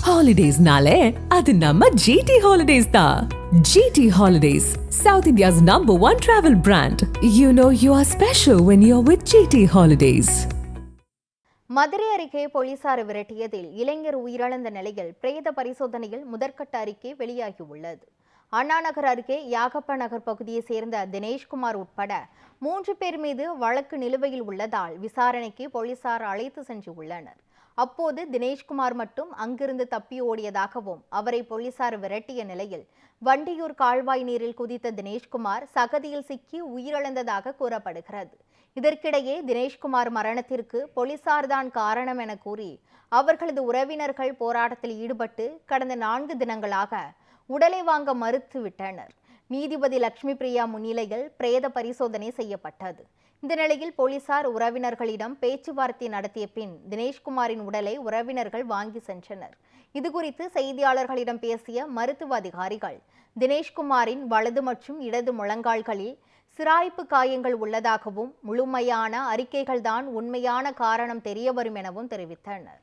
ஹாலிடேஸ்னாலே அது நம்ம ஜிடி ஹாலிடேஸ் தான். GT holidays, South India's #1 travel brand. You know you are special when you're with GT Holidays. Madurai அருகே போலீசார் விரட்டியதில் இளைஞர் உயிரிழந்த நிலையில் பிரேத பரிசோதனையில் முதற்கட்ட அறிக்கை வெளியாகியுள்ளது. அண்ணா நகர் அருகே யாகப்ப நகர் பகுதியை சேர்ந்த தினேஷ்குமார் உட்பட 3 பேர் மீது வழக்கு நிலுவையில் உள்ளதால் விசாரணைக்கு போலீசார் அழைத்து சென்றுள்ளனர். அப்போது தினேஷ்குமார் மட்டும் அங்கிருந்து தப்பி ஓடியதாகவும் அவரை போலீசார் விரட்டிய நிலையில் வண்டியூர் கால்வாய் நீரில் குதித்த தினேஷ்குமார் சகதியில் சிக்கி உயிரிழந்ததாக கூறப்படுகிறது. இதற்கிடையே தினேஷ்குமார் மரணத்திற்கு போலீசார்தான் காரணம் என கூறி அவர்களது உறவினர்கள் போராட்டத்தில் ஈடுபட்டு கடந்த 4 தினங்களாக உடலை வாங்க மறுத்துவிட்டனர். நீதிபதி லட்சுமி பிரியா முன்னிலையில் பிரேத பரிசோதனை செய்யப்பட்டது. இந்த நிலையில் போலீசார் உறவினர்களிடம் பேச்சுவார்த்தை நடத்திய பின் தினேஷ்குமாரின் உடலை உறவினர்கள் வாங்கி சென்றனர். இதுகுறித்து செய்தியாளர்களிடம் பேசிய மருத்துவ அதிகாரிகள் தினேஷ்குமாரின் வலது மற்றும் இடது முழங்கால்களில் சிராய்ப்பு காயங்கள் உள்ளதாகவும் முழுமையான அறிக்கைகள்தான் உண்மையான காரணம் தெரியவரும் எனவும் தெரிவித்தனர்.